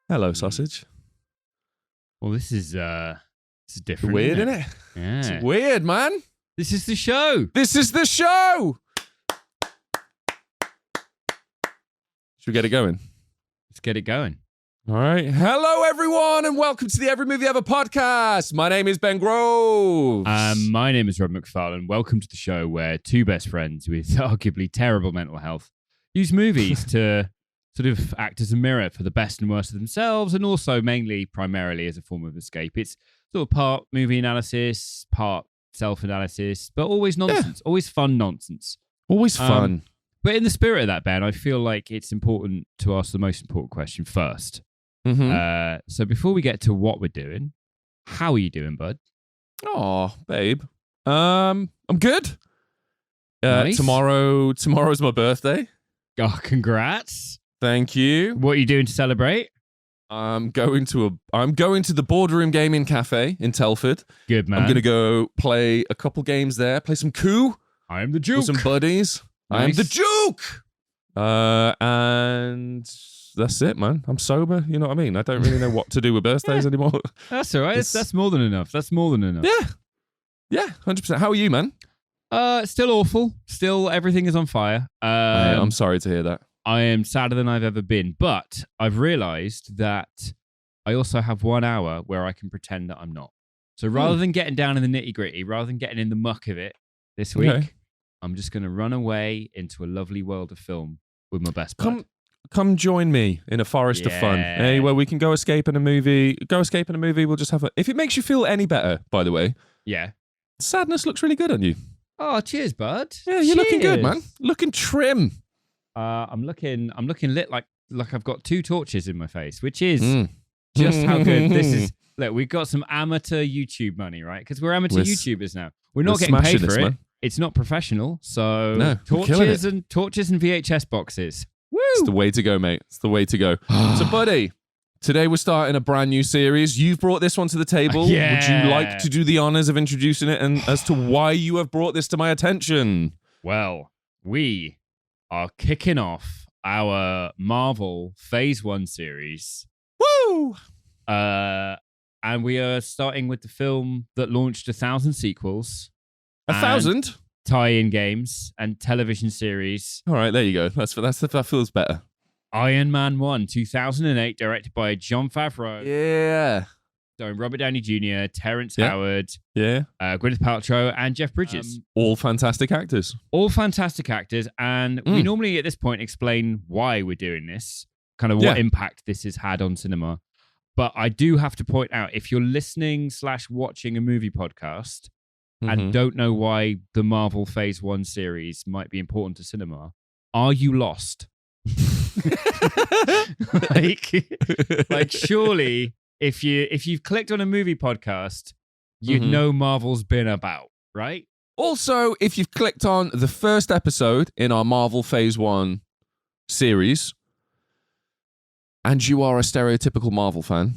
Hello, sausage. Well, this is different. Weird, isn't it? Yeah. It's weird, man. This is the show. This is the show. Should we get it going? Let's get it going. All right. Hello, everyone, and welcome to the Every Movie Ever podcast. My name is Ben Groves. My name is Rob McFarlane. Welcome to the show where two best friends with arguably terrible mental health use movies to sort of act as a mirror for the best and worst of themselves, and also primarily as a form of escape. It's sort of part movie analysis, part self-analysis, but always nonsense, always fun nonsense. Always fun. But in the spirit of that, Ben, I feel like it's important to ask the most important question first. Mm-hmm. So before we get to what we're doing, how are you doing, bud? Oh, babe. I'm good. Nice. Tomorrow's my birthday. Oh, congrats. Thank you. What are you doing to celebrate? I'm going to the Boardroom Gaming Cafe in Telford. Good, man. I'm going to go play a couple games there, play some coup. I am the Duke. With some buddies. Nice. I'm the Duke. And that's it, man. I'm sober. You know what I mean? I don't really know what to do with birthdays anymore. That's all right. That's more than enough. Yeah, 100%. How are you, man? Still awful. Still, everything is on fire. I'm sorry to hear that. I am sadder than I've ever been, but I've realized that I also have 1 hour where I can pretend that I'm not. So rather than getting down in the nitty gritty, rather than getting in the muck of it this week, I'm just going to run away into a lovely world of film with my best bud. Come join me in a forest of fun, where we can go escape in a movie. We'll just have if it makes you feel any better, by the way. Yeah. Sadness looks really good on you. Oh, cheers, bud. Yeah, you're looking good, man. Looking trim. I'm looking lit like I've got two torches in my face, which is just how good this is. Look, we've got some amateur YouTube money, right? Because we're amateur YouTubers now. We're not getting paid for it. Man. It's not professional, so torches and VHS boxes. Woo! It's the way to go, mate. It's the way to go. So, buddy, today we're starting a brand new series. You've brought this one to the table. Yeah. Would you like to do the honors of introducing it and as to why you have brought this to my attention? Well, we are kicking off our Marvel Phase 1 series. Woo! And we are starting with the film that launched 1,000 sequels. 1,000? Tie-in games and television series. All right, there you go. That feels better. Iron Man 1, 2008, directed by Jon Favreau. Yeah. Starring Robert Downey Jr., Terrence Howard, Gwyneth Paltrow, and Jeff Bridges. All fantastic actors. All fantastic actors. And we normally, at this point, explain why we're doing this, kind of what impact this has had on cinema. But I do have to point out, if you're listening/watching a movie podcast and don't know why the Marvel Phase 1 series might be important to cinema, are you lost? like surely... If you've clicked on a movie podcast, you'd know Marvel's been about, right? Also, if you've clicked on the first episode in our Marvel Phase 1 series, and you are a stereotypical Marvel fan,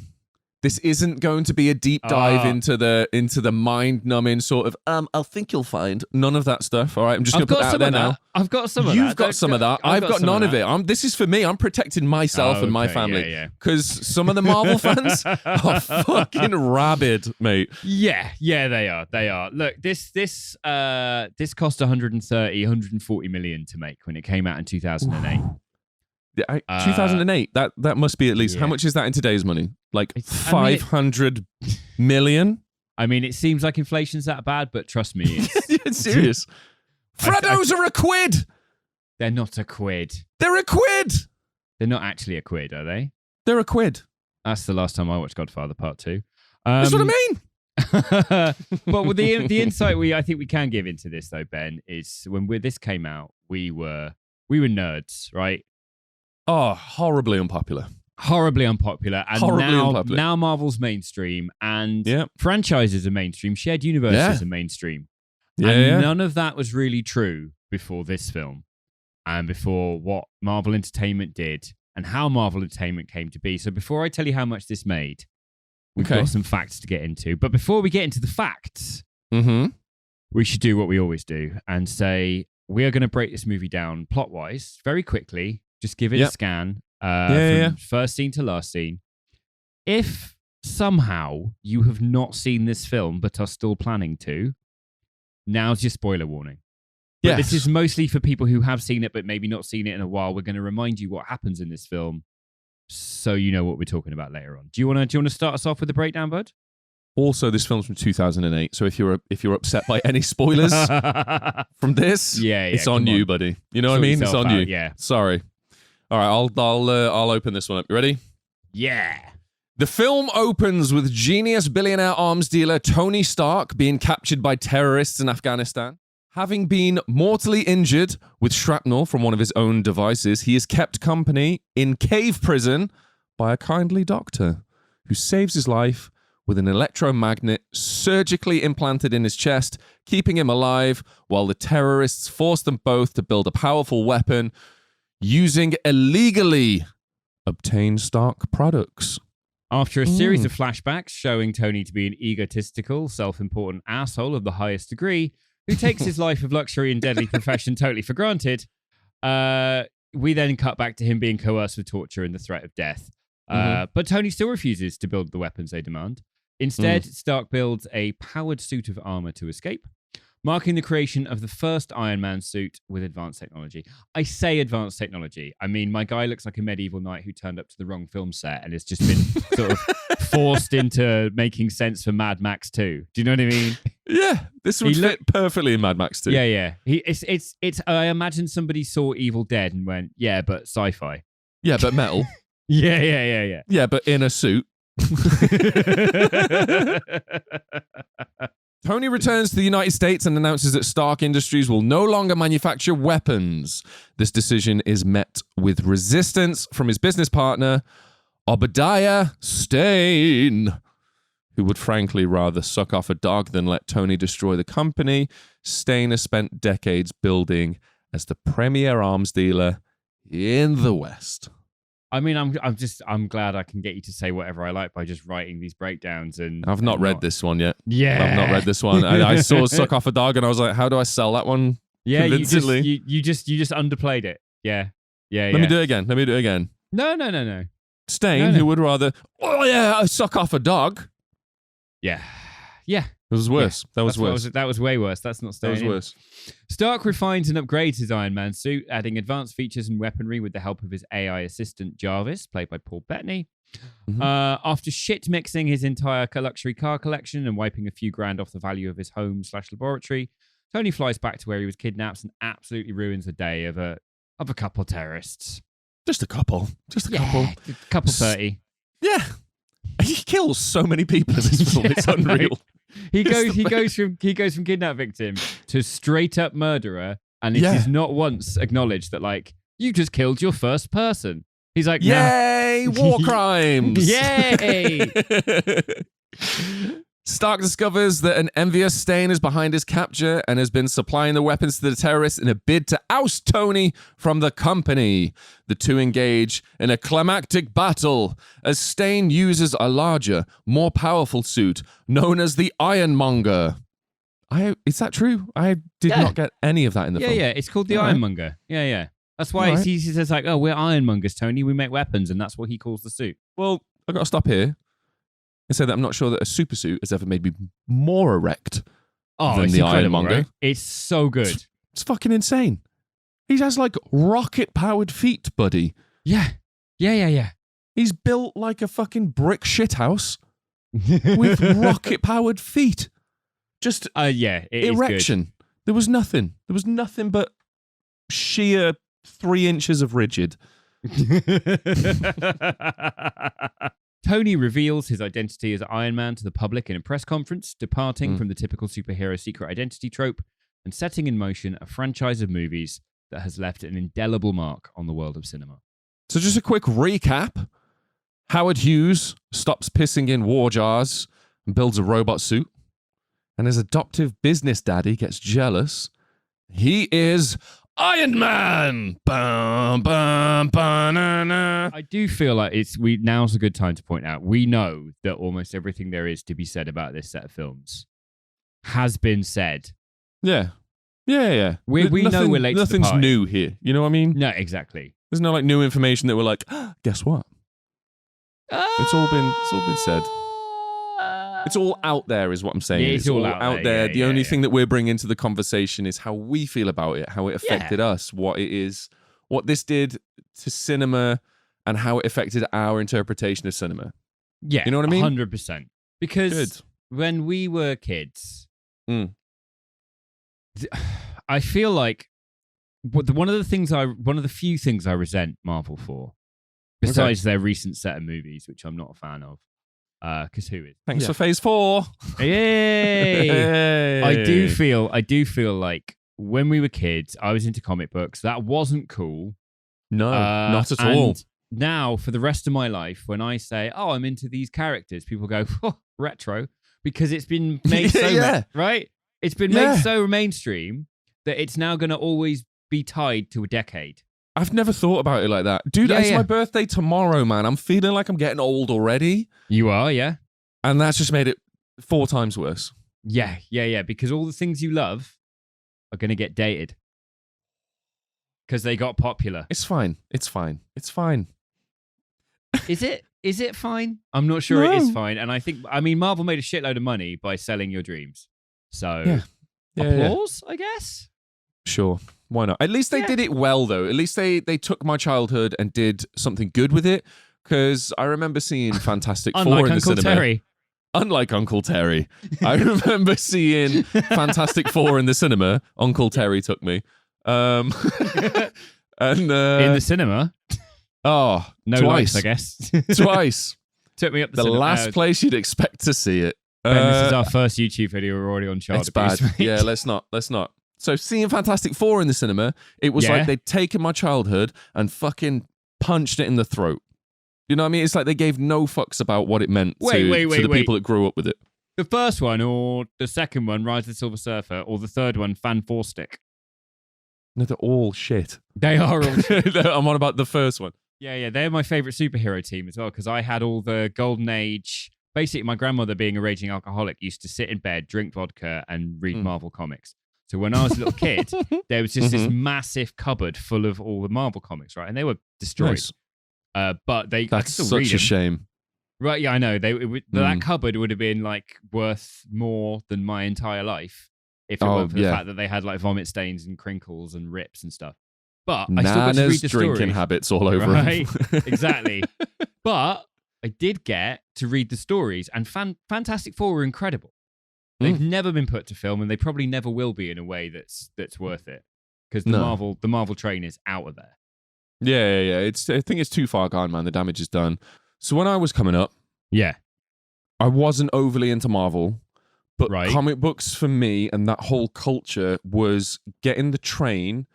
this isn't going to be a deep dive into the mind-numbing sort of, I think you'll find none of that stuff, all right? I'm just going to put that out there now. I've got some of that. You've got some of that. I've got none of it. This is for me. I'm protecting myself and my family. Because some of the Marvel fans are fucking rabid, mate. Yeah, they are. Look, this cost 140 million to make when it came out in 2008. 2008. That must be at least. How much is that in today's money? Like 500 million? I mean, it seems like inflation's that bad, but trust me, it's serious. Freddos are a quid. They're not a quid. They're a quid. They're not actually a quid, are they? They're a quid. That's the last time I watched Godfather Part 2. That's what I mean. But with the insight I think we can give into this, though, Ben, is when this came out, we were nerds, right? Oh, horribly unpopular. And now Marvel's mainstream, and franchises are mainstream, shared universes are mainstream. None of that was really true before this film and before what Marvel Entertainment did and how Marvel Entertainment came to be. So before I tell you how much this made, we've got some facts to get into. But before we get into the facts, we should do what we always do and say, we are going to break this movie down plot-wise very quickly. Just give it a scan from first scene to last scene. if somehow you have not seen this film but are still planning to, now's your spoiler warning. But this is mostly for people who have seen it but maybe not seen it in a while. We're going to remind you what happens in this film so you know what we're talking about later on. Do you want to start us off with the breakdown, bud? Also, this film's from 2008, so if you're upset by any spoilers from this, it's on you, buddy. You know what I mean? It's on you. Yeah. Sorry. All right, I'll open this one up. You ready? Yeah. The film opens with genius billionaire arms dealer Tony Stark being captured by terrorists in Afghanistan. Having been mortally injured with shrapnel from one of his own devices, he is kept company in cave prison by a kindly doctor who saves his life with an electromagnet surgically implanted in his chest, keeping him alive while the terrorists force them both to build a powerful weapon using illegally obtained Stark products. After a series of flashbacks showing Tony to be an egotistical, self-important asshole of the highest degree, who takes his life of luxury and deadly profession totally for granted, we then cut back to him being coerced with torture and the threat of death. But Tony still refuses to build the weapons they demand. Instead, Stark builds a powered suit of armor to escape, marking the creation of the first Iron Man suit with advanced technology. I say advanced technology. I mean, my guy looks like a medieval knight who turned up to the wrong film set and has just been sort of forced into making sense for Mad Max 2. Do you know what I mean? Yeah, this would fit perfectly in Mad Max 2. Yeah. It's. I imagine somebody saw Evil Dead and went, yeah, but sci-fi. Yeah, but metal. Yeah. Yeah, but in a suit. Tony returns to the United States and announces that Stark Industries will no longer manufacture weapons. This decision is met with resistance from his business partner, Obadiah Stane, who would frankly rather suck off a dog than let Tony destroy the company Stane has spent decades building as the premier arms dealer in the West. I mean, I'm glad I can get you to say whatever I like by just writing these breakdowns. And I've not read this one yet. Yeah, I've not read this one. I saw suck off a dog, and I was like, how do I sell that one? Yeah, you just underplayed it. Yeah. Let me do it again. No. Stane, who would rather, suck off a dog. Yeah. It was worse. Yeah. That was worse. That was way worse. That's not Stane. That was worse. Stark refines and upgrades his Iron Man suit, adding advanced features and weaponry with the help of his AI assistant Jarvis, played by Paul Bettany. After shit mixing his entire luxury car collection and wiping a few grand off the value of his home/laboratory, Tony flies back to where he was kidnapped and absolutely ruins the day of a couple terrorists. Just a couple. A couple 30. Yeah. He kills so many people in this film. It's unreal. Right. He goes from kidnap victim to straight up murderer, and it is not once acknowledged that, like, you just killed your first person. He's like, yay, war crimes. Yay. Stark discovers that an envious Stane is behind his capture and has been supplying the weapons to the terrorists in a bid to oust Tony from the company. The two engage in a climactic battle as Stane uses a larger, more powerful suit known as the Ironmonger. Is that true? I did not get any of that in the film. Yeah, it's called the Ironmonger. Yeah. That's why he says, like, oh, we're Ironmongers, Tony. We make weapons, and that's what he calls the suit. Well, I've got to stop here and say that I'm not sure that a super suit has ever made me more erect than the Ironmonger. Right? It's so good. It's fucking insane. He has like rocket-powered feet, buddy. Yeah. He's built like a fucking brick shithouse with rocket-powered feet. Just erection. Good. There was nothing. There was nothing but sheer 3 inches of rigid. Tony reveals his identity as Iron Man to the public in a press conference, departing from the typical superhero secret identity trope and setting in motion a franchise of movies that has left an indelible mark on the world of cinema. So just a quick recap. Howard Hughes stops pissing in war jars and builds a robot suit. And his adoptive business daddy gets jealous. He is Iron Man! Bum, bum, ba-na-na. I do feel like now's a good time to point out, we know that almost everything there is to be said about this set of films has been said. Yeah. We know we're late to the party. Nothing's new here. You know what I mean? No, exactly. There's no like new information that we're like, guess what? It's all been said. It's all out there, is what I'm saying. Yeah, it's all out there. The only thing that we're bringing to the conversation is how we feel about it, how it affected us, what it is, what this did to cinema, and how it affected our interpretation of cinema. Yeah, you know what I mean? 100%. Because when we were kids, I feel like one of the few things I resent Marvel for, besides their recent set of movies, which I'm not a fan of. Because who is? Thanks for Phase 4. Yay! Hey. I do feel like when we were kids, I was into comic books. That wasn't cool. No, not at all. Now, for the rest of my life, when I say, "Oh, I'm into these characters," people go, oh, "Retro," because it's been made right. It's been made so mainstream that it's now going to always be tied to a decade. I've never thought about it like that. Dude, it's my birthday tomorrow, man. I'm feeling like I'm getting old already. You are, yeah. And that's just made it 4 times worse. Yeah. Because all the things you love are going to get dated. Because they got popular. It's fine. It's fine. Is it fine? I'm not sure it is fine. And I mean, Marvel made a shitload of money by selling your dreams. So, applause, I guess? Sure. Why not? At least they did it well, though. At least they took my childhood and did something good with it. Because I remember seeing Fantastic Four in the cinema. Terry. Unlike Uncle Terry. I remember seeing Fantastic Four in the cinema. Uncle Terry took me. And in the cinema? Oh, no twice, lights, I guess. Twice. Took me up the last place you'd expect to see it. Ben, this is our first YouTube video. We're already on child abuse. It's bad. Yeah, let's not. So seeing Fantastic Four in the cinema, it was like they'd taken my childhood and fucking punched it in the throat. You know what I mean? It's like they gave no fucks about what it meant to the people that grew up with it. The first one or the second one, Rise of the Silver Surfer, or the third one, Fan Four Stick? No, they're all shit. They are all shit. I'm on about the first one. Yeah, they're my favourite superhero team as well because I had all the golden age. Basically, my grandmother, being a raging alcoholic, used to sit in bed, drink vodka, and read Marvel comics. So when I was a little kid, there was just this massive cupboard full of all the Marvel comics, right? And they were destroyed. Nice. But that's such a shame. Right, yeah, I know. That cupboard would have been like worth more than my entire life if it weren't for the fact that they had like vomit stains and crinkles and rips and stuff. But I still got to read the drinking stories. Habits all over right? Exactly. But I did get to read the stories, and Fantastic Four were incredible. They've never been put to film, and they probably never will be in a way that's worth it because the Marvel train is out of there. Yeah. I think it's too far gone, man. The damage is done. So when I was coming up, I wasn't overly into Marvel, but comic books for me and that whole culture was getting the train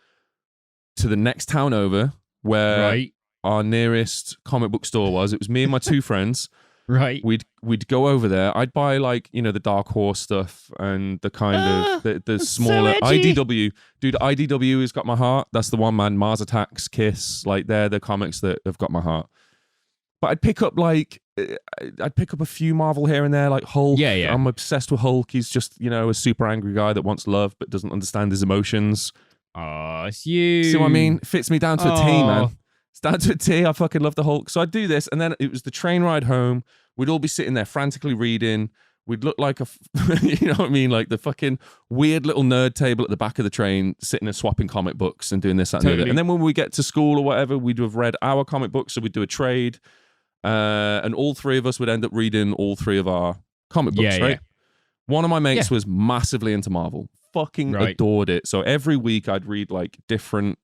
to the next town over where our nearest comic book store was. It was me and my 2 friends. Right. We'd go over there. I'd buy like, the Dark Horse stuff and the kind of the smaller IDW. Dude, IDW has got my heart. That's the one, man. Mars Attacks, Kiss, like they're the comics that have got my heart. But I'd pick up a few Marvel here and there, like Hulk. Yeah. I'm obsessed with Hulk. He's just, a super angry guy that wants love but doesn't understand his emotions. Oh, it's you. See what I mean? Fits me down to a T, man. It's down to a T. I fucking love the Hulk. So I'd do this, and then it was the train ride home. We'd all be sitting there frantically reading. We'd look like you know what I mean? Like the fucking weird little nerd table at the back of the train, sitting and swapping comic books and doing this, that, and the other. And then when we get to school or whatever, we'd have read our comic books, so we'd do a trade. And all 3 of us would end up reading all 3 of our comic books, right? One of my mates was massively into Marvel. Fucking adored it. So every week I'd read like different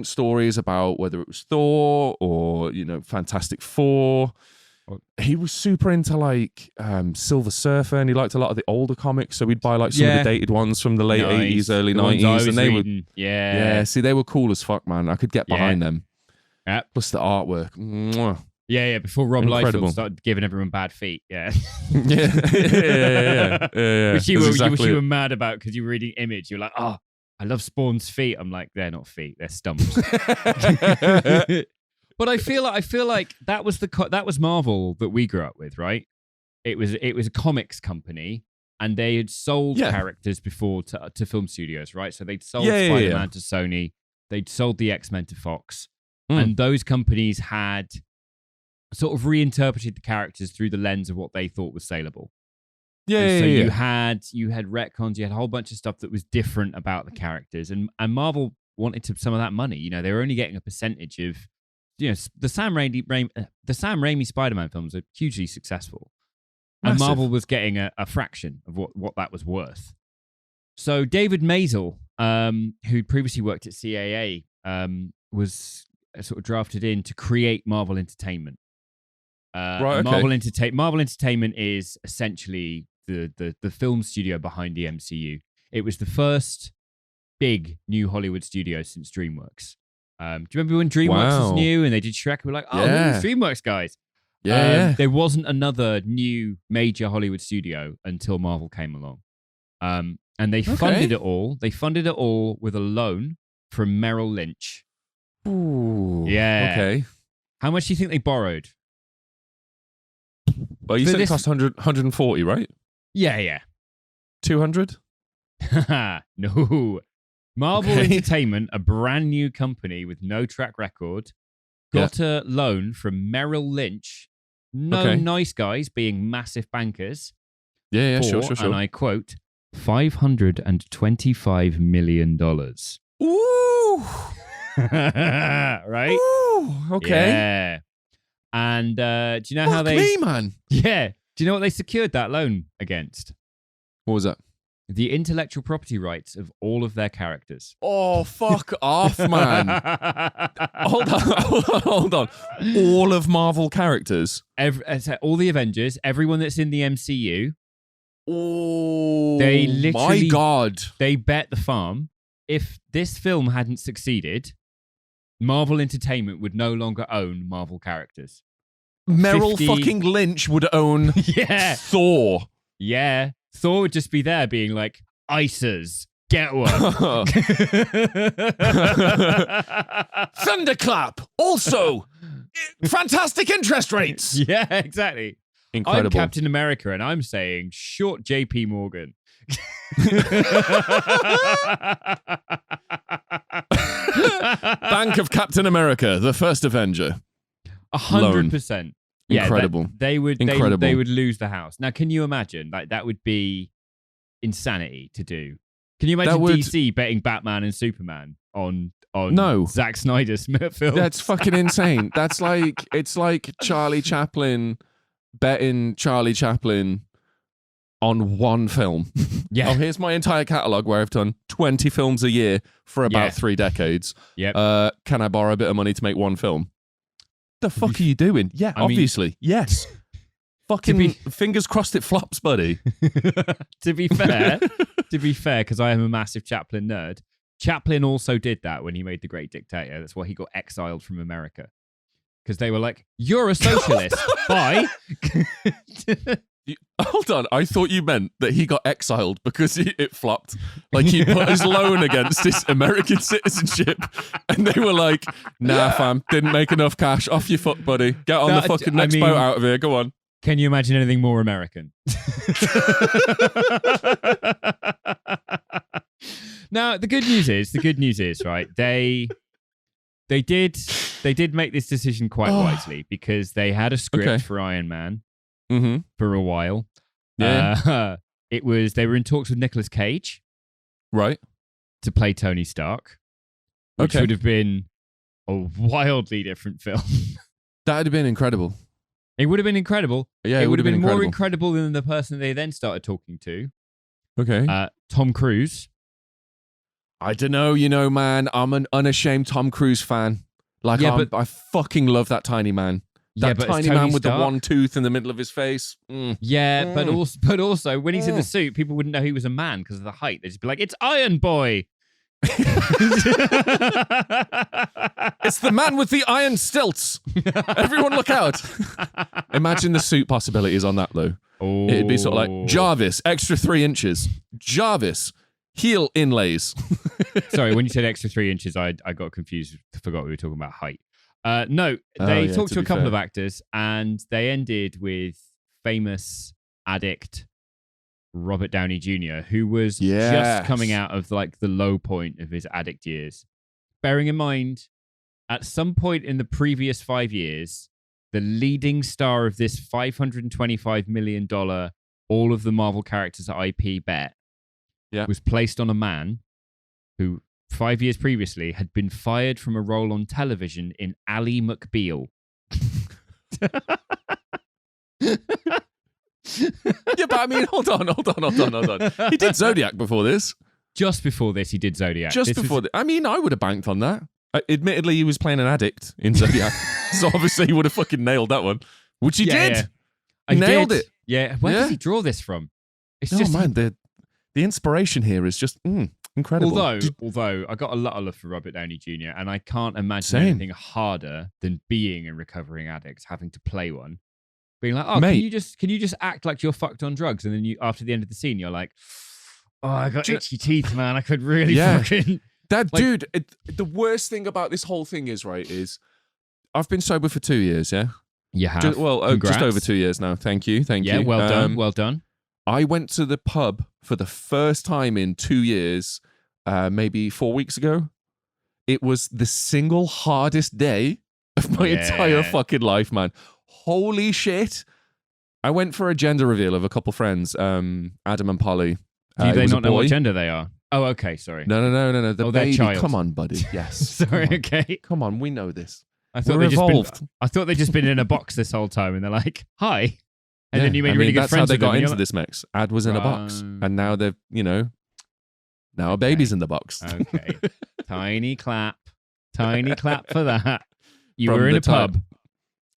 stories about whether it was Thor or, Fantastic Four. He was super into like Silver Surfer, and he liked a lot of the older comics. So we'd buy like some of the dated ones from the late 80s, early 90s. And they were, see, they were cool as fuck, man. I could get behind them. Yep. Plus the artwork. Mwah. Yeah. Before Rob Liefeld started giving everyone bad feet. Yeah. Yeah. Which you were mad about because you were reading Image. You're like, oh, I love Spawn's feet. I'm like, they're not feet, they're stumps. But I feel like that was Marvel that we grew up with, right? It was a comics company, and they had sold characters before to film studios, right? So they'd sold Spider-Man to Sony, they'd sold the X-Men to Fox, and those companies had sort of reinterpreted the characters through the lens of what they thought was saleable. Yeah. You had retcons, you had a whole bunch of stuff that was different about the characters, and Marvel wanted some of that money. They were only getting a percentage of, the Sam Raimi Spider-Man films are hugely successful, and Marvel was getting a fraction of what that was worth. So David Maisel, who previously worked at CAA, was sort of drafted in to create Marvel Entertainment. Right, okay. Marvel Entertainment is essentially the film studio behind the MCU. It was the first big new Hollywood studio since DreamWorks. Do you remember when DreamWorks was new and they did Shrek? We're like, oh, yeah. Who's DreamWorks guys? Yeah. There wasn't another new major Hollywood studio until Marvel came along. And they funded it all. They funded it all with a loan from Merrill Lynch. Ooh. Yeah. Okay. How much do you think they borrowed? Well, you said it cost 140, right? Yeah. 200? No. Marvel Entertainment, a brand new company with no track record, got a loan from Merrill Lynch. Nice guys being massive bankers. Yeah, sure. And I quote, $525 million. Ooh. Right? Ooh, okay. Yeah. And do you know how they... me, man. Yeah. Do you know what they secured that loan against? What was that? The intellectual property rights of all of their characters. Oh, fuck off, man. Hold on. All of Marvel characters? All the Avengers, everyone that's in the MCU. Oh, they literally, my God. They bet the farm. If this film hadn't succeeded, Marvel Entertainment would no longer own Marvel characters. Merrill fucking Lynch would own Thor. Yeah. Thor would just be there being like, ICEs, get one. Thunderclap. Also, fantastic interest rates. Yeah, exactly. Incredible. I'm Captain America and I'm saying short JP Morgan. Bank of Captain America, the first Avenger. 100%. Yeah, incredible. They would lose the house. Now, can you imagine? Like, that would be insanity to do. Can you imagine DC betting Batman and Superman on Zack Snyder's film? That's fucking insane. It's like Charlie Chaplin betting Charlie Chaplin on one film. Yeah. Oh, here's my entire catalogue where I've done 20 films a year for about 3 decades. Yep. Can I borrow a bit of money to make one film? The fuck are you doing? Yeah, obviously. Yes. Fucking fingers crossed it flops, buddy. To be fair, because I am a massive Chaplin nerd, Chaplin also did that when he made The Great Dictator. That's why he got exiled from America. Because they were like, you're a socialist. Bye. Hold on, I thought you meant that he got exiled because it flopped. Like he put his loan against his American citizenship and they were like, nah fam, didn't make enough cash, off your foot buddy, get on the fucking next boat out of here, go on. Can you imagine anything more American? Now, the good news is, right, they did make this decision quite wisely because they had a script for Iron Man. Mm-hmm. For a while. Yeah. They were in talks with Nicolas Cage. Right. To play Tony Stark. Which would have been a wildly different film. That would have been incredible. It would have been incredible. Yeah, it would have been more incredible than the person they then started talking to. Okay. Tom Cruise. I don't know, man. I'm an unashamed Tom Cruise fan. I fucking love that tiny man. That tiny man with the one tooth in the middle of his face. Yeah, but also when he's in the suit, people wouldn't know he was a man because of the height. They'd just be like, "It's Iron Boy." It's the man with the iron stilts. Everyone look out. Imagine the suit possibilities on that, though. Oh. It'd be sort of like Jarvis, extra 3 inches. Jarvis, heel inlays. Sorry, when you said extra 3 inches, I got confused. Forgot we were talking about height. No, they talked to a couple of actors and they ended with famous addict Robert Downey Jr., who was just coming out of like the low point of his addict years. Bearing in mind, at some point in the previous 5 years, the leading star of this $525 million all of the Marvel characters IP bet was placed on a man who 5 years previously had been fired from a role on television in Ally McBeal. Yeah, but I mean, hold on. He did Zodiac before this. Just before this, he did Zodiac. I mean, I would have banked on that. Admittedly, he was playing an addict in Zodiac, so obviously he would have fucking nailed that one, which he did. Yeah. He nailed it. Yeah, where does he draw this from? It's just man, the inspiration here is just incredible. Although I got a lot of love for Robert Downey Jr. and I can't imagine anything harder than being a recovering addict, having to play one, being like, "Oh, mate, can you just act like you're fucked on drugs?" And then you, after the end of the scene, you're like, "Oh, I got itchy teeth, man. I could really fucking." Dude, the worst thing about this whole thing is I've been sober for 2 years. Yeah, you have. Just over 2 years now. Thank you. Yeah, well done. I went to the pub for the first time in 2 years, maybe 4 weeks ago. It was the single hardest day of my entire fucking life, man. Holy shit. I went for a gender reveal of a couple friends, Adam and Polly. Do they not know what gender they are? Oh, okay, sorry. No. The baby. Child. Come on, buddy. Yes. Sorry, okay. Come on, we know this. I thought they'd just been in a box this whole time and they're like, hi. And then you made really good friends with them. That's how they got into this mix. Ad was in a box. And now they've, now a baby's in the box. Okay. Tiny clap for that. You were in a pub.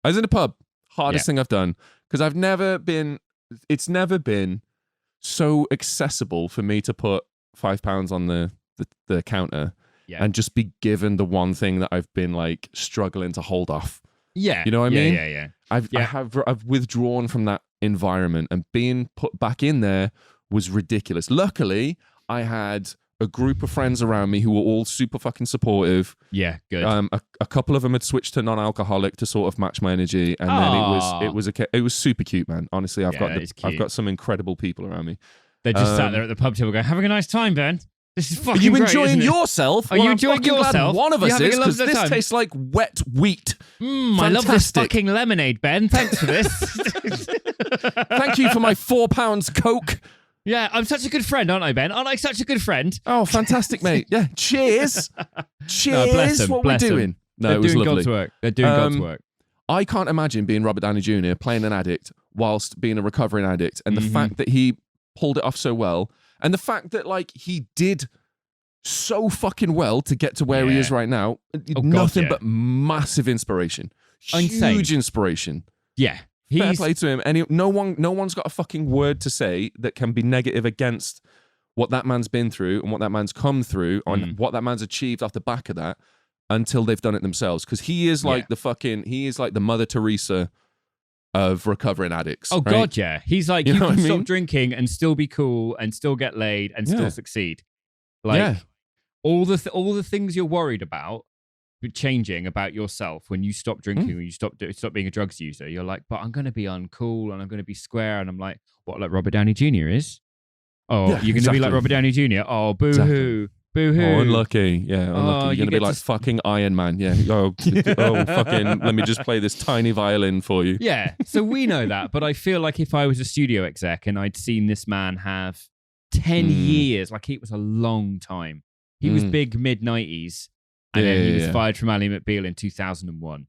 I was in a pub. Hardest thing I've done. Because it's never been so accessible for me to put £5 on the counter and just be given the one thing that I've been like struggling to hold off. Yeah. You know what I mean? Yeah. I've withdrawn from that environment, and being put back in there was ridiculous. Luckily, I had a group of friends around me who were all super fucking supportive. Yeah, good. A couple of them had switched to non-alcoholic to sort of match my energy, and then it was super cute, man. Honestly, I've got some incredible people around me. They're just sat there at the pub table going, having a nice time, Ben. This is fucking great. Are you enjoying yourself? Are you enjoying yourself? One of us is, because this tastes like wet wheat. I love this fucking lemonade, Ben. Thanks for this. Thank you for my £4 Coke. Yeah, I'm such a good friend, aren't I, Ben? Aren't I such a good friend? Oh, fantastic, mate. Yeah, cheers. Cheers. Bless them, what we're doing. No, They're it was doing lovely. God's work. They're doing God's work. I can't imagine being Robert Downey Jr. playing an addict whilst being a recovering addict, and the fact that he pulled it off so well, and the fact that he did so fucking well to get to where he is right now. Nothing but massive inspiration. Insane. Huge inspiration. Yeah. Fair play to him. And no one's got a fucking word to say that can be negative against what that man's been through and what that man's come through and what that man's achieved off the back of that until they've done it themselves. Because he is like he is like the Mother Teresa of recovering addicts. Oh, right? God, yeah. He's like, you can stop drinking and still be cool and still get laid and still succeed. All the things you're worried about changing about yourself when you stop drinking, when you stop being a drugs user, you're like, but I'm going to be uncool and I'm going to be square. And I'm like, what, like Robert Downey Jr. is? Oh, you're going to be like Robert Downey Jr.? Oh, boo-hoo. Boo-hoo. Oh, unlucky. Yeah, unlucky. You're going to be like fucking Iron Man. Yeah. Oh, fucking, let me just play this tiny violin for you. Yeah. So we know that. But I feel like if I was a studio exec and I'd seen this man have 10 years, like it was a long time. He was big mid-90s. And then he was fired from Ally McBeal in 2001.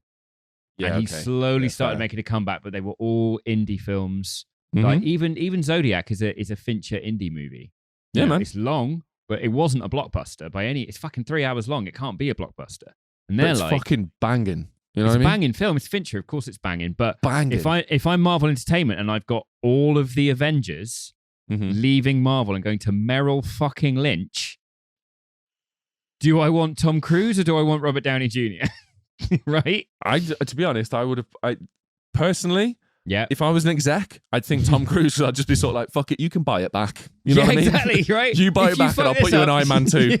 Yeah, and he slowly started making a comeback, but they were all indie films. Like even Zodiac is a Fincher indie movie. Yeah, man. It's long, but it wasn't a blockbuster by any. It's fucking 3 hours long. It can't be a blockbuster. And they're like, fucking banging. You know what I mean? It's a banging film. It's Fincher, of course. It's banging. But banging. If I'm Marvel Entertainment and I've got all of the Avengers leaving Marvel and going to Merrill fucking Lynch. Do I want Tom Cruise or do I want Robert Downey Jr.? Right? To be honest, I would have. Personally, yeah. If I was an exec, I'd think Tom Cruise. I'd just be sort of like, "Fuck it, you can buy it back." You know what I mean? Exactly. Right. You buy it back, and I'll put you in Iron Man 2.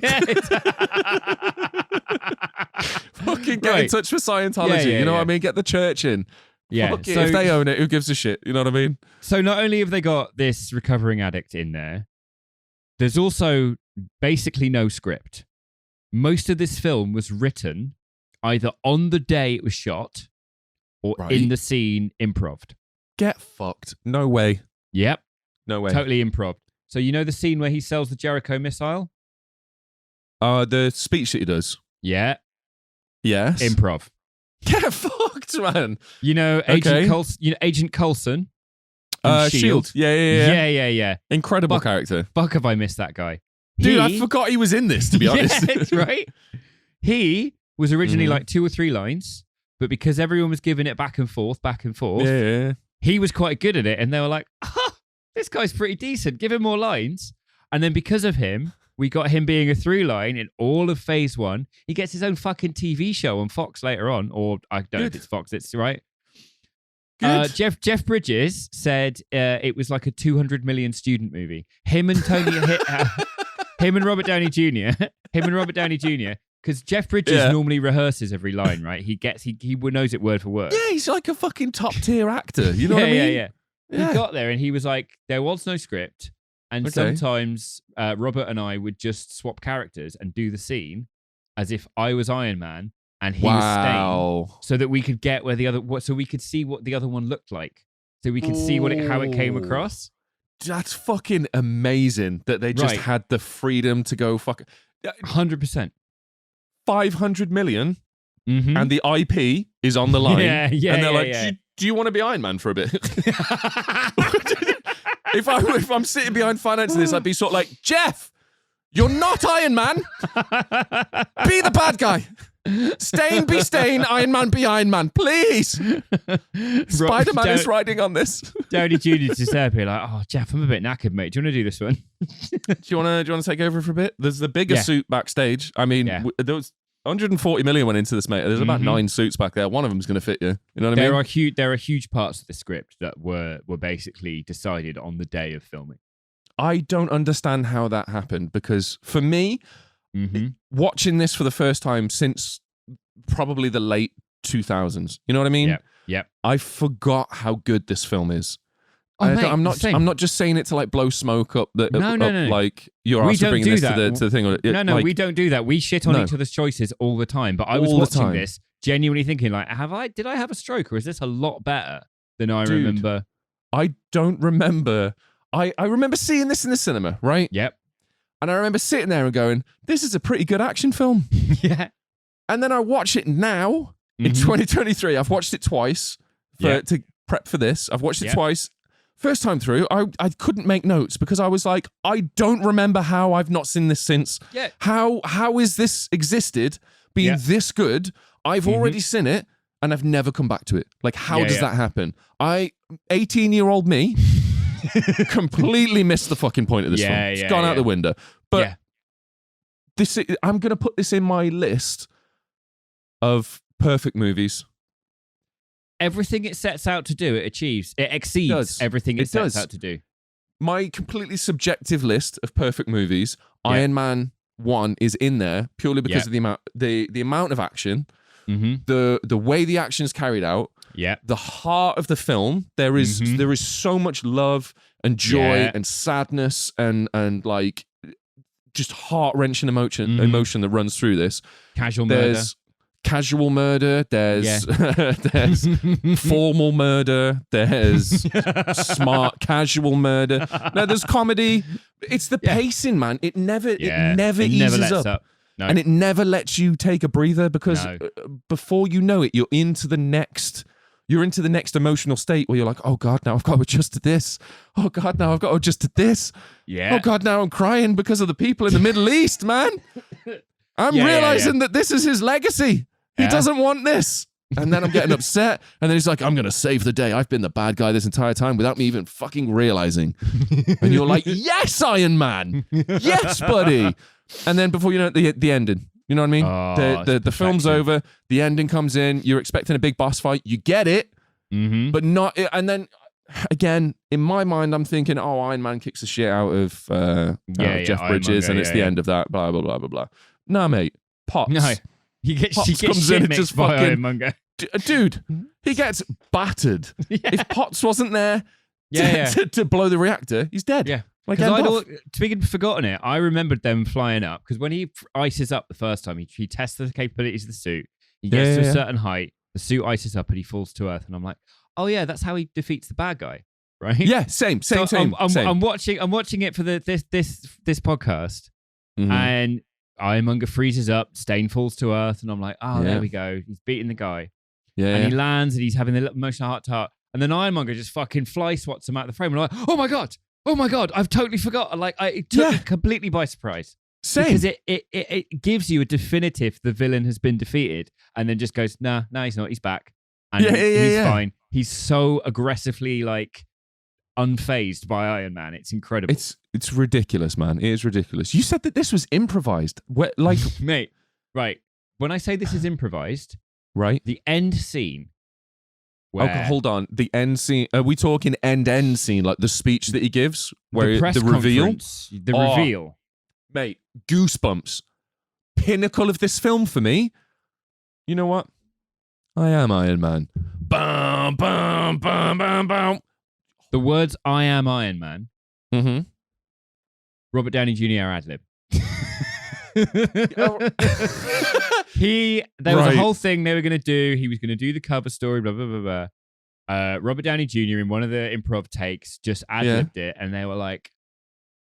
Fucking get in touch with Scientology. You know what I mean? Get the church in. Yeah. Fuck it. If they own it, who gives a shit? You know what I mean? So not only have they got this recovering addict in there, there's also basically no script. Most of this film was written either on the day it was shot or in the scene improv'd. Get fucked. No way. Yep. No way. Totally improv. So you know the scene where he sells the Jericho missile? The speech that he does. Yeah. Yes. Improv. Get fucked, man. You know Agent Coulson? Shield. Yeah. Incredible character. Fuck have I missed that guy. Dude, I forgot he was in this, to be honest. Yeah, right? He was originally like 2 or 3 lines, but because everyone was giving it back and forth, he was quite good at it, and they were like, this guy's pretty decent. Give him more lines. And then because of him, we got him being a through line in all of phase 1. He gets his own fucking TV show on Fox later on, or I don't know if it's Fox, it's right. Jeff Bridges said it was like a 200 million student movie. Him and Robert Downey Jr. Because Jeff Bridges normally rehearses every line, right? He knows it word for word. Yeah, he's like a fucking top tier actor. You know what I mean? Yeah. He got there and he was like, there was no script. And sometimes Robert and I would just swap characters and do the scene as if I was Iron Man and he was Stain, so that we could get so we could see what the other one looked like. So we could see how it came across. That's fucking amazing that they just had the freedom to go 100%. 500 million and the IP is on the line. Yeah. And they're like, do you want to be Iron Man for a bit? If I'm sitting behind finance of this, I'd be sort of like, Jeff, you're not Iron Man. Be the bad guy. Stain be Stain, Iron Man be Iron Man, please. Spider-Man is riding on this. Downey Jr. just there be like, oh, Jeff, I'm a bit knackered, mate. Do you want to do this one? Do you want to take over for a bit? There's the bigger suit backstage. I mean, there was 140 million went into this, mate. There's about 9 suits back there. One of them's going to fit you. You know what I mean? There are huge parts of the script that were basically decided on the day of filming. I don't understand how that happened because for me, watching this for the first time since probably the late 2000s, you know what I mean? Yep. I forgot how good this film is. Oh, mate, I'm not just saying it to like blow smoke up the no. like you're also bringing this to the thing. No, we don't do that. We shit on each other's choices all the time. But I was watching this genuinely thinking like, did I have a stroke or is this a lot better than I remember? I don't remember. I remember seeing this in the cinema, right? Yep. And I remember sitting there and going, this is a pretty good action film. Yeah. And then I watch it now in 2023. I've watched it twice to prep for this. I've watched it twice. First time through, I couldn't make notes because I was like, I don't remember how I've not seen this since. Yeah. How is this existed being this good? I've already seen it and I've never come back to it. Like, how does that happen? 18-year-old me completely missed the fucking point of this film. It's gone out the window. But I'm going to put this in my list of perfect movies. Everything it sets out to do, it achieves. It exceeds everything it sets out to do. My completely subjective list of perfect movies, Iron Man 1 is in there purely because of the amount of action, the way the action is carried out, the heart of the film. There is so much love and joy and sadness and like just heart-wrenching emotion that runs through this. There's casual murder, there's formal murder, there's smart casual murder. No, there's comedy. It's the pacing, man. It never eases up. No. And it never lets you take a breather because before you know it, you're into the next emotional state where you're like, oh God, now I've got to adjust to this. Oh God, now I've got to adjust to this. Yeah. Oh God, now I'm crying because of the people in the Middle East, man. I'm realizing that this is his legacy. He doesn't want this. And then I'm getting upset. And then he's like, I'm going to save the day. I've been the bad guy this entire time without me even fucking realizing. And you're like, yes, Iron Man. Yes, buddy. And then before you know it, the ending. You know what I mean? Oh, the film's over. The ending comes in. You're expecting a big boss fight. You get it. But not. And then again, in my mind, I'm thinking, oh, Iron Man kicks the shit out of Jeff Bridges. And it's the end of that. Blah, blah, blah, blah, blah. Nah, mate. Potts. No. He gets comes in and just fucking dude. He gets battered. If Potts wasn't there to blow the reactor, he's dead. Yeah, like speaking of forgotten it, I remembered them flying up because when he ices up the first time, he tests the capabilities of the suit. He gets to a certain height. the suit ices up and he falls to Earth, and I'm like, oh yeah, that's how he defeats the bad guy, right? Yeah, same. I'm watching it for this podcast, and Ironmonger freezes up, Stain falls to Earth, and I'm like, there we go, he's beating the guy, and he lands, and he's having the emotional heart-to-heart, and then Ironmonger just fucking fly swats him out of the frame, and I'm like, oh my god, I've totally forgot. Like, it took me completely by surprise. Same. Because it gives you a definitive the villain has been defeated, and then just goes, nah, he's not, he's back. And he's fine. He's so aggressively like unfazed by Iron Man. It's incredible. It's ridiculous, man. It is ridiculous. You said that this was improvised. Mate, right. When I say this is improvised, right? The end scene. Okay, hold on. The end scene. Are we talking end scene, like the speech that he gives, where the reveal? The reveal. Mate, goosebumps. Pinnacle of this film for me. You know what? I am Iron Man. Bam, bam, bam, bam, bam. The words "I am Iron Man." Mm-hmm. Robert Downey Jr. ad-lib. There was a whole thing they were going to do. He was going to do the cover story, blah, blah, blah, blah. Robert Downey Jr. in one of the improv takes just ad-libbed it, and they were like,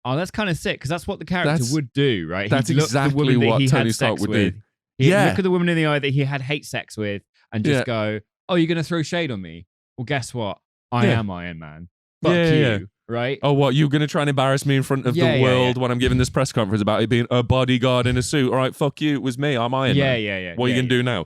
oh, that's kind of sick, because that's what the character would do, right? That's exactly what Tony Stark would do. He'd look at the woman in the eye that he had hate sex with and just go, oh, you're going to throw shade on me? Well, guess what? I am Iron Man. Fuck you, right? Oh, what? You're going to try and embarrass me in front of the world when I'm giving this press conference about it being a bodyguard in a suit? All right, fuck you. It was me. I'm Iron Man. Yeah. What are you going to do now?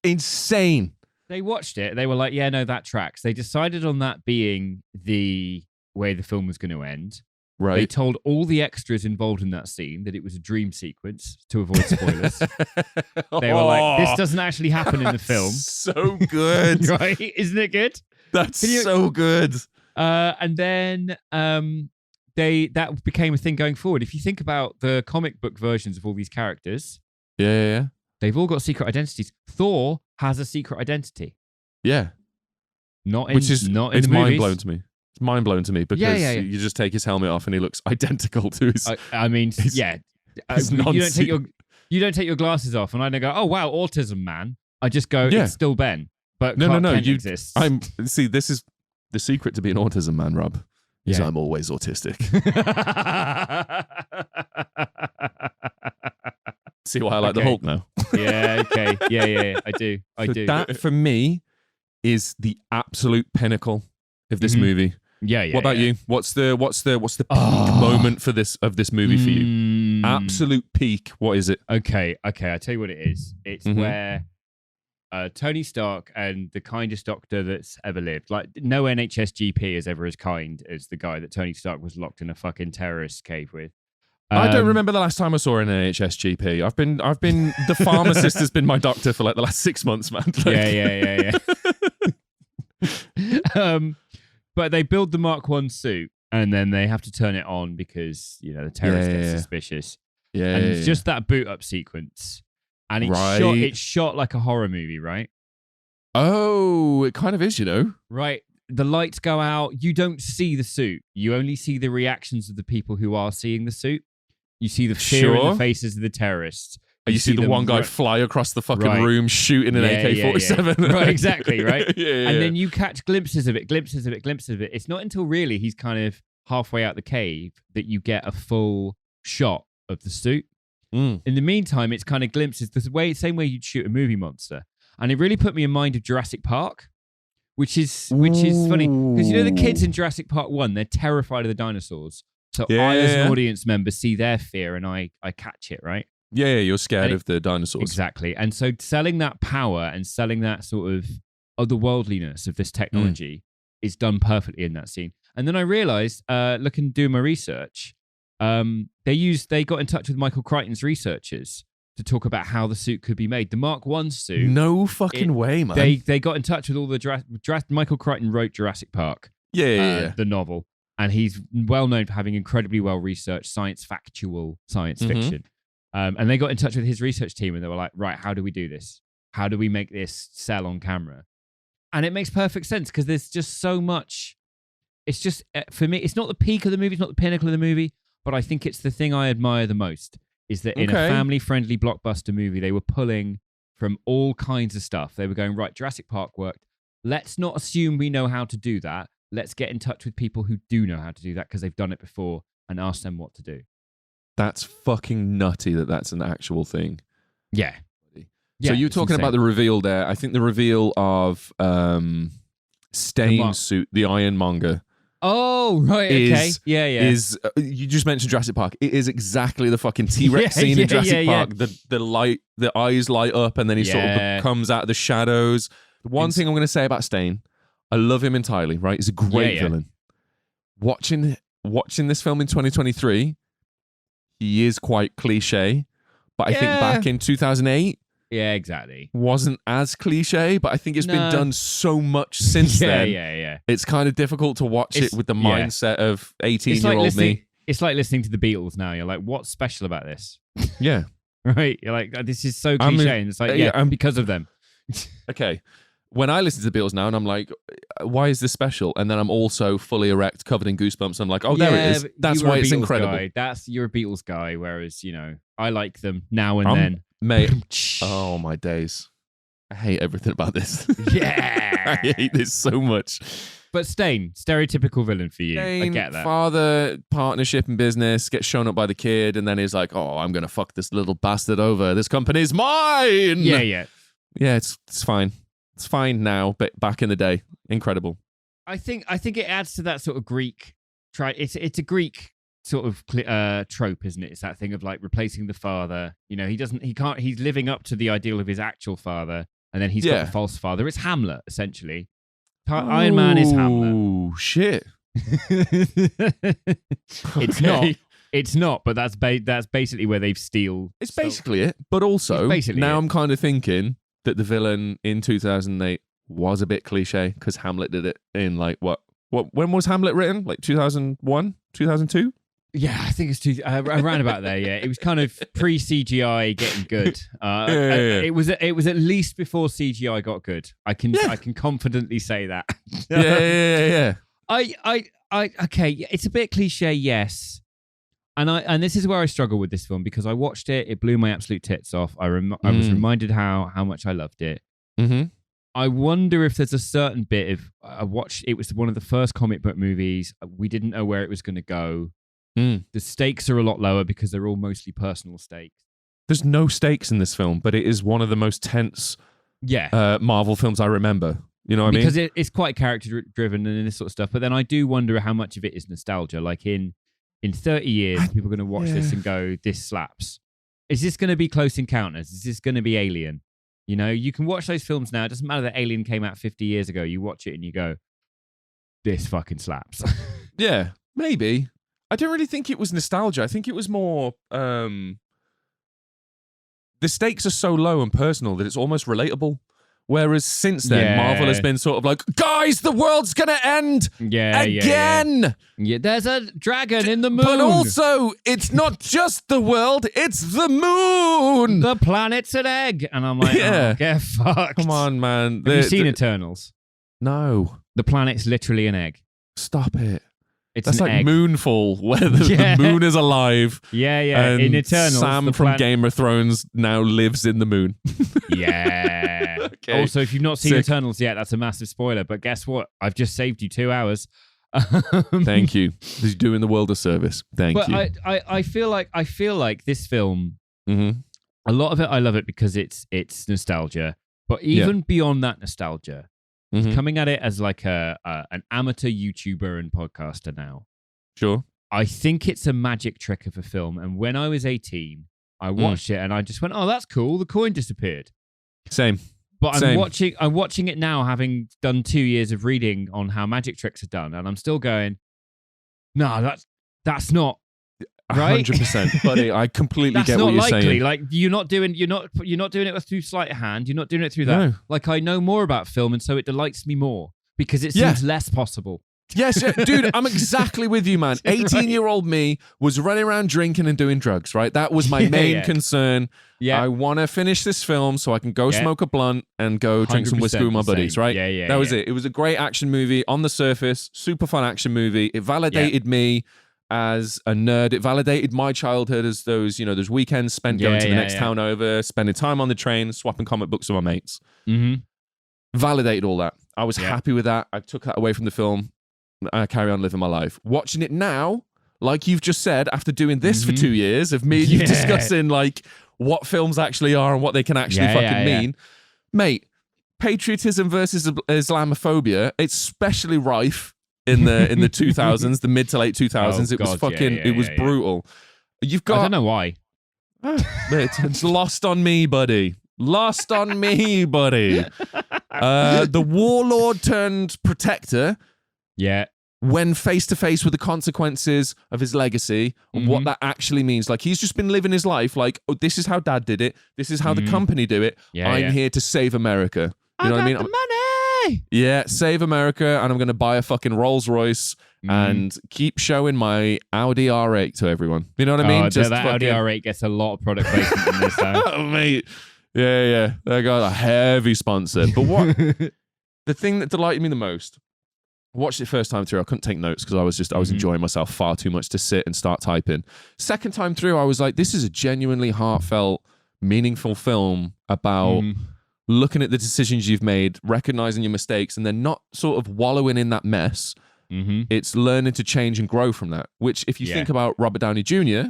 Insane. They watched it. They were like, yeah, no, that tracks. They decided on that being the way the film was going to end. Right. They told all the extras involved in that scene that it was a dream sequence to avoid spoilers. They were like, this doesn't actually happen in the film. So good. Right? Isn't it good? That's so good. And then that became a thing going forward. If you think about the comic book versions of all these characters, they've all got secret identities. Thor has a secret identity. Yeah. It's mind-blowing to me. It's mind-blowing to me because you just take his helmet off and he looks identical to his... I mean, you don't take your glasses off and I don't go, oh, wow, autism, man. I just go, it's still Ben. But Clark Kent exists. This is the secret to being autism, man, Rob. Is I'm always autistic. See why I like the Hulk now? Yeah, okay. Yeah, I do. That, for me, is the absolute pinnacle of this movie. Yeah. What about you? What's the peak moment for this movie for you? Absolute peak. What is it? Okay. I tell you what it is. It's where Tony Stark and the kindest doctor that's ever lived. Like, no NHS GP is ever as kind as the guy that Tony Stark was locked in a fucking terrorist cave with. I don't remember the last time I saw an NHS GP. I've been the pharmacist has been my doctor for like the last 6 months, man. Yeah. But they build the Mark I suit and then they have to turn it on because, the terrorists get suspicious. Yeah. And it's just that boot up sequence. And it's shot like a horror movie, right? Oh, it kind of is, Right. The lights go out. You don't see the suit. You only see the reactions of the people who are seeing the suit. You see the fear in the faces of the terrorists. You see the one guy fly across the fucking room shooting an AK-47. Yeah. Right, exactly, right? And then you catch glimpses of it. It's not until really he's kind of halfway out the cave that you get a full shot of the suit. In the meantime, it's kind of glimpses, same way you'd shoot a movie monster. And it really put me in mind of Jurassic Park, which is funny. Because the kids in Jurassic Park 1, they're terrified of the dinosaurs. So I, as an audience member, see their fear and I catch it, right? Yeah, you're scared of the dinosaurs. Exactly. And so selling that power and selling that sort of otherworldliness of this technology is done perfectly in that scene. And then I realized, looking do my research, they got in touch with Michael Crichton's researchers to talk about how the suit could be made. The Mark I suit. No fucking way, man. They got in touch with all the Michael Crichton wrote Jurassic Park. Yeah. The novel. And he's well known for having incredibly well-researched science fiction. And they got in touch with his research team and they were like, right, how do we do this? How do we make this sell on camera? And it makes perfect sense because there's just so much. It's just, for me, it's not the peak of the movie, it's not the pinnacle of the movie, but I think it's the thing I admire the most is that in a family-friendly blockbuster movie, they were pulling from all kinds of stuff. They were going, right, Jurassic Park worked. Let's not assume we know how to do that. Let's get in touch with people who do know how to do that because they've done it before and ask them what to do. That's fucking nutty that that's an actual thing. Yeah. So you're talking about the reveal there. I think the reveal of Stane's suit, the Ironmonger. Oh, right, okay. Is you just mentioned Jurassic Park. It is exactly the fucking T-Rex scene in Jurassic Park. The eyes light up and then he sort of comes out of the shadows. The one thing I'm going to say about Stane, I love him entirely, right? He's a great villain. Watching this film in 2023, he is quite cliche, but I think back in 2008, yeah, exactly, wasn't as cliche, but I think it's been done so much since then. Yeah. It's kind of difficult to watch it with the mindset of 18-year-old me. It's like listening to the Beatles now. You're like, what's special about this? Yeah. Right? You're like, this is so cliche. And it's like, because of them. Okay. When I listen to the Beatles now and I'm like, why is this special? And then I'm also fully erect, covered in goosebumps. I'm like, oh, there it is. That's why it's incredible. You're a Beatles guy, whereas, I like them now and then. Mate, oh my days. I hate everything about this. Yeah. I hate this so much. But Stane, stereotypical villain for you. Stane, I get that. Father, partnership in business, gets shown up by the kid, and then he's like, oh, I'm going to fuck this little bastard over. This company's mine. Yeah. Yeah, it's fine. It's fine now, but back in the day, incredible. I think it adds to that sort of Greek. It's a Greek sort of trope, isn't it? It's that thing of like replacing the father. He's living up to the ideal of his actual father, and then he's got a false father. It's Hamlet, essentially. Iron Man is Hamlet. Oh shit! It's not, but that's basically where they've steal. It's basically it, but also now I'm kind of thinking that the villain in 2008 was a bit cliche because Hamlet did it in like what? When was Hamlet written? Like 2001, 2002? Yeah, I think it's around about there. Yeah, it was kind of pre CGI getting good. It was at least before CGI got good. I can confidently say that. Yeah. Okay, it's a bit cliche, yes. And this is where I struggle with this film because I watched it. It blew my absolute tits off. I was reminded how much I loved it. Mm-hmm. I wonder if there's a certain bit of it was one of the first comic book movies. We didn't know where it was going to go. The stakes are a lot lower because they're all mostly personal stakes. There's no stakes in this film, but it is one of the most tense Marvel films I remember. You know what I mean? Because it's quite character driven and this sort of stuff. But then I do wonder how much of it is nostalgia. Like in 30 years, people are going to watch this and go, this slaps. Is this going to be Close Encounters? Is this going to be Alien? You can watch those films now. It doesn't matter that Alien came out 50 years ago. You watch it and you go, this fucking slaps. Yeah, maybe. I don't really think it was nostalgia. I think it was more... the stakes are so low and personal that it's almost relatable. Whereas since then, Marvel has been sort of like, guys, the world's going to end again. Yeah, there's a dragon in the moon. But also, it's not just the world, it's the moon. The planet's an egg. And I'm like, oh, get fucked. Come on, man. Have you seen Eternals? No. The planet's literally an egg. Stop it. That's like egg. Moonfall, where the moon is alive. Yeah. And in Eternals, Sam from Game of Thrones now lives in the moon. Yeah. Okay. Also, if you've not seen Eternals yet, that's a massive spoiler. But guess what? I've just saved you 2 hours. Thank you. He's doing the world a service. Thank you. I feel like this film. Mm-hmm. A lot of it, I love it because it's nostalgia. But even beyond that nostalgia. Mm-hmm. Coming at it as like an amateur YouTuber and podcaster now. Sure. I think it's a magic trick of a film. And when I was 18, I watched it and I just went, oh, that's cool. The coin disappeared. Same. But I'm watching it now, having done 2 years of reading on how magic tricks are done. And I'm still going, no, that's not right. 100%, buddy. I completely get what you're saying. That's not likely. Like you're not doing it with through sleight of hand. You're not doing it through that. No. Like I know more about film, and so it delights me more because it seems less possible. Yes, dude, I'm exactly with you, man. 18-year-old me was running around drinking and doing drugs, right? That was my main concern. Yeah. I want to finish this film so I can go smoke a blunt and go drink some whiskey with my buddies, right? Yeah. That was it. It was a great action movie on the surface, super fun action movie. It validated me as a nerd. It validated my childhood as those weekends spent going to the next town over, spending time on the train, swapping comic books with my mates. Mm-hmm. Validated all that. I was happy with that. I took that away from the film. I carry on living my life. Watching it now, like you've just said, after doing this for 2 years of me and you discussing like what films actually are and what they can actually mean. Mate, patriotism versus Islamophobia, it's especially rife in the 2000s, the mid to late 2000s. It was fucking, it was brutal. You've got... I don't know why. It's lost on me, buddy. Lost on me, buddy. The warlord turned protector. Yeah. When face to face with the consequences of his legacy and what that actually means. Like, he's just been living his life like, oh, this is how dad did it. This is how the company do it. I'm here to save America. You know what I mean? The money! Yeah, save America, and I'm going to buy a fucking Rolls Royce and keep showing my Audi R8 to everyone. You know what I mean? Just that Audi R8 gets a lot of product placement in this time. Oh, mate. Yeah. They got a heavy sponsor. But what the thing that delighted me the most, I watched it first time through, I couldn't take notes because I was enjoying myself far too much to sit and start typing. Second time through, I was like, this is a genuinely heartfelt, meaningful film about looking at the decisions you've made, recognizing your mistakes, and then not sort of wallowing in that mess. It's learning to change and grow from that, which if you think about Robert Downey Jr.,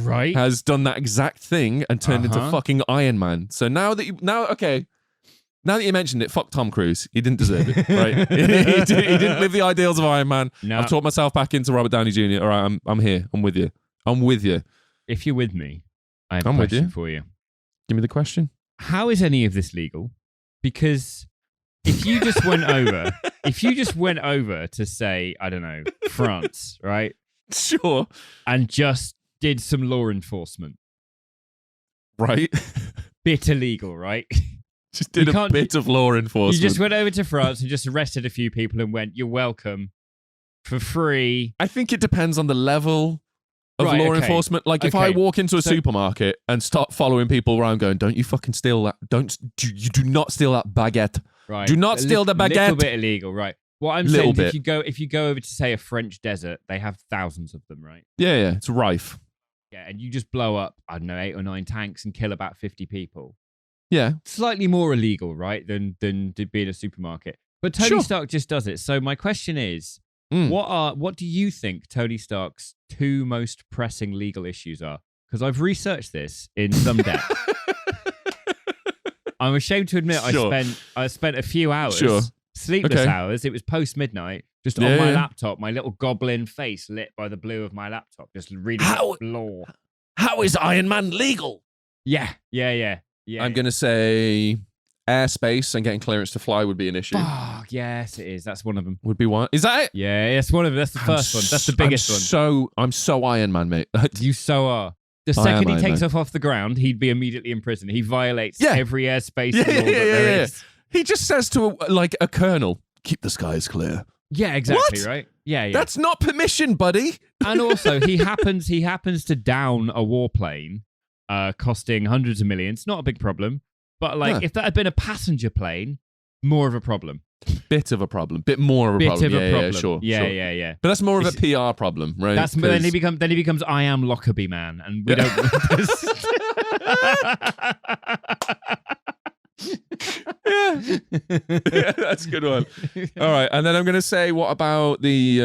has done that exact thing and turned into fucking Iron Man. So now that you mentioned it, fuck Tom Cruise. He didn't deserve it, right? he didn't live the ideals of Iron Man. No. I've talked myself back into Robert Downey Jr. All right, I'm here. I'm with you. If you're with me, I have a question for you. Give me the question. How is any of this legal? Because if you just went over, to say, I don't know, France, right? Sure. And just did some law enforcement. Right. Bit illegal, right? Just did a bit of law enforcement. You just went over to France and just arrested a few people and went, you're welcome, for free. I think it depends on the level of law enforcement. Like if I walk into a supermarket and start following people around going, don't you fucking steal that. You do not steal that baguette. Right. Do not steal the baguette. A little bit illegal, right. What I'm saying is if you go over to, say, a French desert, they have thousands of them, right? Yeah, it's rife. Yeah, and you just blow up, I don't know, 8 or 9 tanks and kill about 50 people. Yeah. Slightly more illegal, right, than to be in a supermarket. But Tony Stark just does it. So my question is, what do you think Tony Stark's 2 most pressing legal issues are? Because I've researched this in some depth. I'm ashamed to admit I spent a few hours, sleepless hours. It was post-midnight, just on my laptop, my little goblin face lit by the blue of my laptop, just reading law. How is Iron Man legal? Yeah. I'm going to say airspace and getting clearance to fly would be an issue. Oh, yes, it is. That's one of them. Would be one. Is that it? Yeah, that's one of them. That's the first one. That's the biggest one. I'm so Iron Man, mate. You so are. The second he takes off the ground, he'd be immediately in prison. He violates every airspace law that there is. He just says to a colonel, keep the skies clear. Yeah, exactly, what? Right? Yeah. That's not permission, buddy. And also, he happens to down a warplane, costing hundreds of millions. Not a big problem. But if that had been a passenger plane, more of a problem. Bit of a problem. Bit more of a problem. Yeah, sure. Yeah. But that's more of a PR problem, right? Then he becomes I am Lockerbie man, and we don't. yeah, that's a good one. All right, and then I'm going to say, what about the...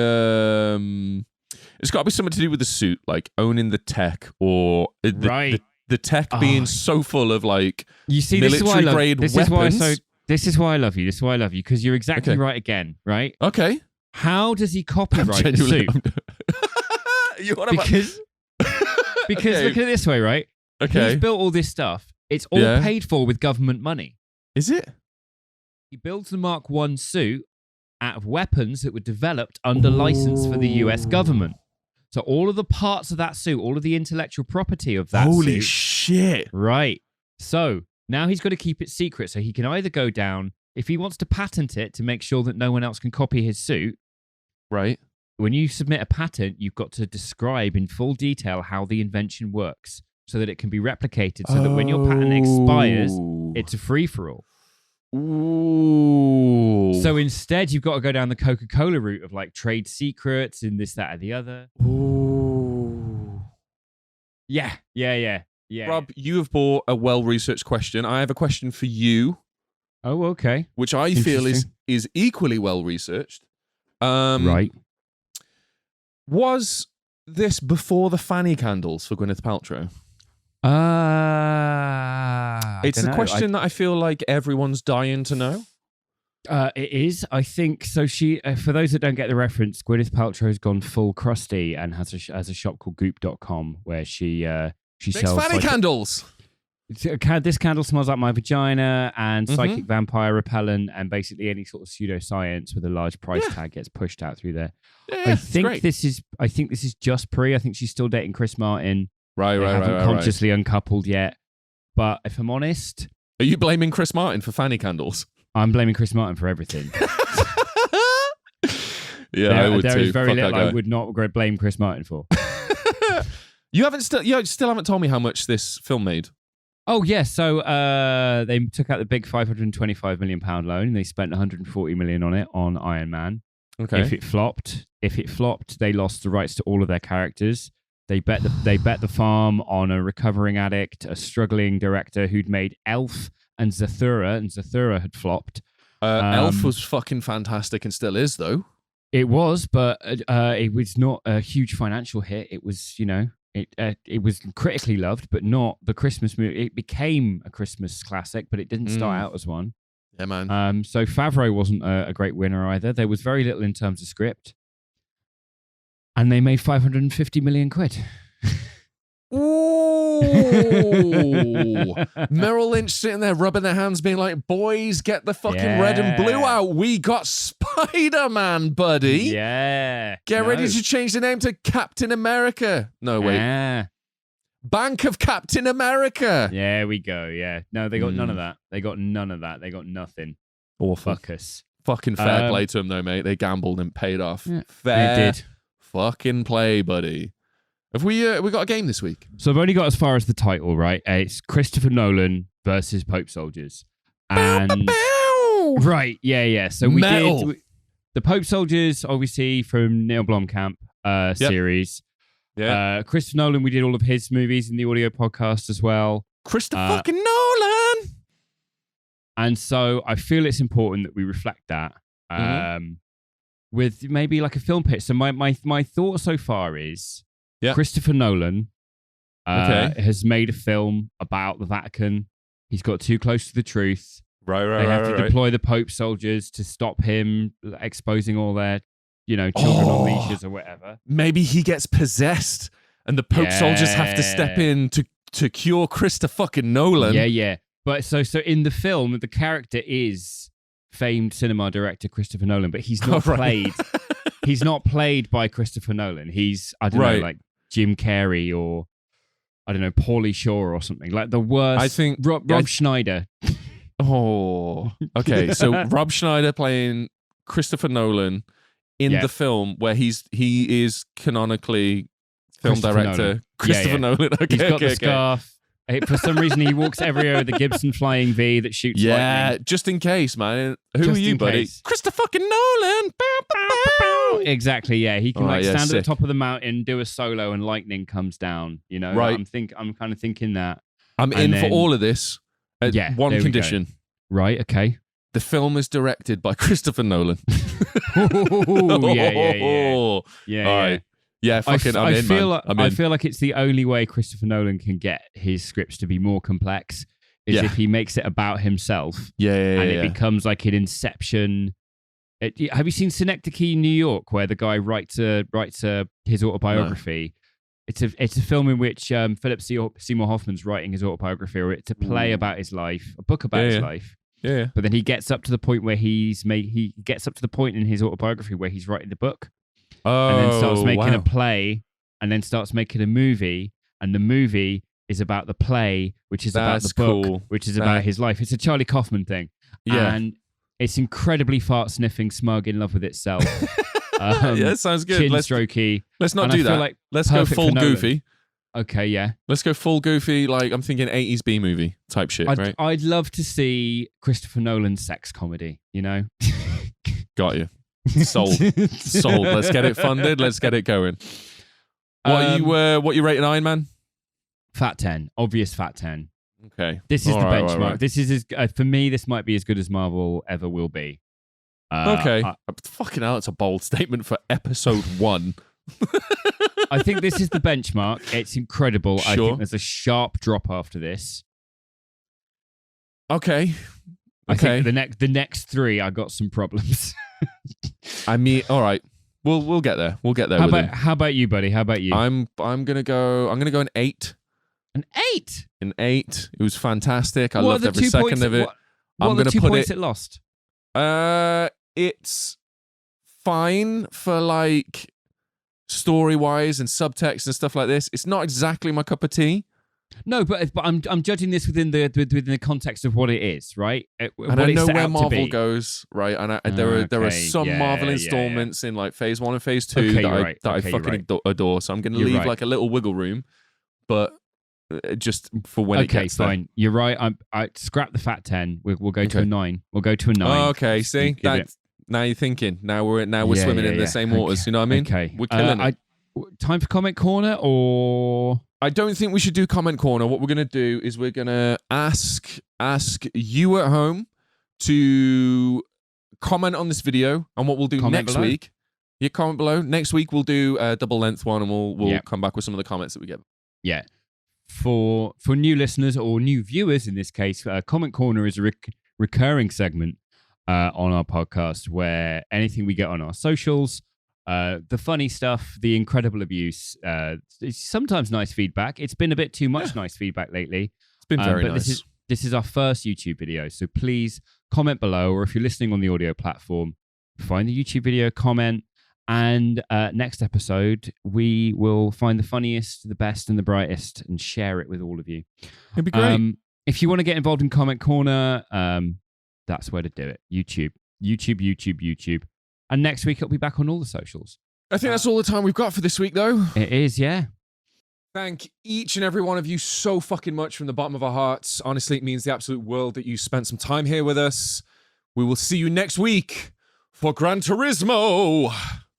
it's got to be something to do with the suit, like owning the tech or the tech being so full of military-grade weapons. This is why I love you. This is why I love you, because you're exactly right again, right? Okay. How does he copyright the suit? Because look at it this way, right? Okay. He's built all this stuff. It's all paid for with government money. Is it? He builds the Mark I suit out of weapons that were developed under license for the US government. So all of the parts of that suit, all of the intellectual property of that suit. Holy shit. Right. So now he's got to keep it secret, so he can either go down, if he wants to patent it to make sure that no one else can copy his suit. Right. When you submit a patent, you've got to describe in full detail how the invention works so that it can be replicated, so that when your patent expires, it's a free-for-all. Ooh. So instead, you've got to go down the Coca-Cola route of like trade secrets and this, that, and the other. Ooh. Yeah. Rob, you have brought a well-researched question. I have a question for you. Oh, okay. Which I feel is equally well-researched. Right. Was this before the fanny candles for Gwyneth Paltrow? It's a question that I feel like everyone's dying to know. It is, I think. So she, for those that don't get the reference, Gwyneth Paltrow's gone full crusty and has a shop called Goop.com where she Makes sells fanny candles. This candle smells like my vagina, and psychic vampire repellent, and basically any sort of pseudoscience with a large price tag gets pushed out through there. Yeah, I think this is just pre. I think she's still dating Chris Martin. Right. Haven't consciously uncoupled yet. But if I'm honest, are you blaming Chris Martin for fanny candles? I'm blaming Chris Martin for everything. I would there too. is very little I would not blame Chris Martin for. You still haven't told me how much this film made. Oh, yeah. So they took out the big £525 million loan and they spent $140 million on it on Iron Man. Okay. If it flopped, they lost the rights to all of their characters. They bet the farm on a recovering addict, a struggling director who'd made Elf and Zathura had flopped. Elf was fucking fantastic and still is, though. It was, but it was not a huge financial hit. It was, it was critically loved, but not the Christmas movie. It became a Christmas classic, but it didn't start out as one. Yeah, man. So Favreau wasn't a great winner either. There was very little in terms of script. And they made 550 million quid. Ooh. Merrill Lynch sitting there rubbing their hands being like, boys, get the fucking red and blue out. We got Spider-Man, buddy. Yeah. Get ready to change the name to Captain America. No, wait. Bank of Captain America. Yeah, we go. Yeah. No, they got none of that. They got none of that. They got nothing. Awful. Fuck us. Fucking fair play to them, though, mate. They gambled and paid off. Yeah, fair they did. Fucking play, buddy. Have we got a game this week? So I've only got as far as the title, right? It's Christopher Nolan versus Pope Soldiers. And right, yeah. So we did the Pope Soldiers, obviously from Neil Blomkamp series. Yeah. Christopher Nolan, we did all of his movies in the audio podcast as well. Christopher fucking Nolan. And so I feel it's important that we reflect that with maybe like a film pitch. So my thought so far is Christopher Nolan has made a film about the Vatican. He's got too close to the truth. Right. They have to deploy the Pope soldiers to stop him exposing all their, children on leashes or whatever. Maybe he gets possessed and the Pope soldiers have to step in to cure Christopher fucking Nolan. Yeah. But so in the film, the character is famed cinema director Christopher Nolan, but he's not played. He's not played by Christopher Nolan. He's, I don't know, like Jim Carrey or, I don't know, Pauly Shore or something. Like the worst. I think Rob Schneider. Oh, okay. So Rob Schneider playing Christopher Nolan in the film where he is canonically film director Christopher Nolan. Okay, he's got the scarf. For some reason, he walks everywhere with a Gibson Flying V that shoots lightning. Just in case, man. Who are you, buddy? Christopher fucking Nolan. Exactly, yeah. He can stand at the top of the mountain, do a solo, and lightning comes down. Right. I'm kind of thinking that. I'm in for all of this. One condition. Right, okay. The film is directed by Christopher Nolan. Yeah. All right. Yeah, fucking, I'm in, man. I feel like it's the only way Christopher Nolan can get his scripts to be more complex is if he makes it about himself. And it becomes like an Inception. Have you seen Synecdoche, New York, where the guy writes his autobiography? No. It's a film in which Philip Seymour Hoffman's writing his autobiography, or it's a play about his life, a book about his life. Yeah. But then he gets up to the point where he gets up to the point in his autobiography where he's writing the book. And then starts making a play, and then starts making a movie, and the movie is about the play, which is about the book, which is about his life. It's a Charlie Kaufman thing. Yeah. And it's incredibly fart-sniffing, smug, in love with itself. That sounds good. Chin strokey. Let's not do that. Let's go full goofy. Okay, yeah. Let's go full goofy, like I'm thinking 80s B-movie type shit, right? I'd love to see Christopher Nolan's sex comedy, Got you. Sold. Sold. Let's get it funded. Let's get it going. What you rating Iron Man? Fat 10. Obvious fat 10. Okay. This is the benchmark. Right. This is for me. This might be as good as Marvel ever will be. Okay. Fucking hell, it's a bold statement for episode 1. I think this is the benchmark. It's incredible. Sure. I think there's a sharp drop after this. Okay. I think the next 3, I got some problems. I mean, all right. We'll get there. We'll get there. How about you, buddy? How about you? I'm gonna go an 8. An 8? An 8. It was fantastic. I loved every second of it. I'm gonna put it lost. It's fine for like story-wise and subtext and stuff like this. It's not exactly my cup of tea. No, but I'm judging this within the context of what it is, right? And I know where Marvel goes, right? And there are some Marvel installments in like Phase 1 and Phase 2 that I fucking adore. So I'm going to leave like a little wiggle room, but just for when it gets there. Okay, fine. You're right. I scrap the fat 10. We'll go to a 9. We'll go to a 9. Oh, okay, see now you're thinking. Now we're swimming in the same waters. You know what I mean? Okay, we're killing it. Time for comment corner, or I don't think we should do comment corner. What we're going to do is we're going to ask you at home to comment on this video, and what we'll do next week. Yeah, comment below. Next week we'll do a double length one, and we'll come back with some of the comments that we get. Yeah. For new listeners or new viewers in this case, comment corner is a recurring segment on our podcast where anything we get on our socials. The funny stuff, the incredible abuse, sometimes nice feedback. It's been a bit too much nice feedback lately. It's been very nice. This is our first YouTube video, so please comment below, or if you're listening on the audio platform, find the YouTube video, comment, and next episode, we will find the funniest, the best, and the brightest and share it with all of you. It'd be great. If you want to get involved in Comment Corner, that's where to do it. YouTube. And next week, it'll be back on all the socials. I think that's all the time we've got for this week, though. It is, yeah. Thank each and every one of you so fucking much from the bottom of our hearts. Honestly, it means the absolute world that you spent some time here with us. We will see you next week for Gran Turismo.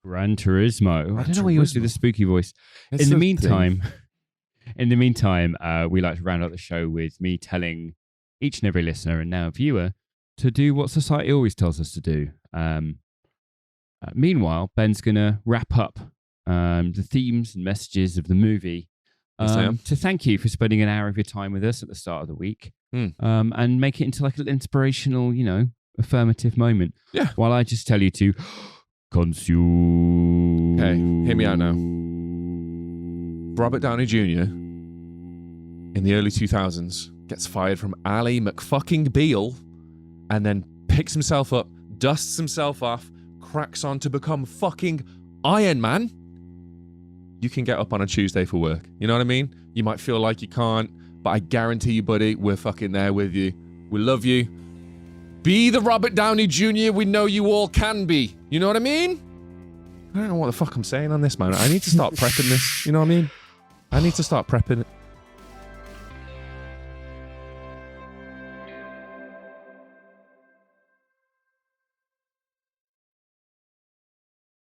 Gran Turismo. I don't know why you always do the spooky voice. In the meantime, we like to round out the show with me telling each and every listener and now viewer to do what society always tells us to do. Meanwhile, Ben's going to wrap up the themes and messages of the movie to thank you for spending an hour of your time with us at the start of the week and make it into like an inspirational, affirmative moment. Yeah. While I just tell you to consume. Okay, hear me out now. Robert Downey Jr. in the early 2000s gets fired from Ally McFucking Beale and then picks himself up, dusts himself off, cracks on to become fucking Iron Man. You can get up on a Tuesday for work. You know what I mean? You might feel like you can't, but I guarantee you, buddy, we're fucking there with you. We love you. Be the Robert Downey Jr. we know you all can be. You know what I mean? I don't know what the fuck I'm saying on this, man. I need to start prepping this. You know what I mean? I need to start prepping it.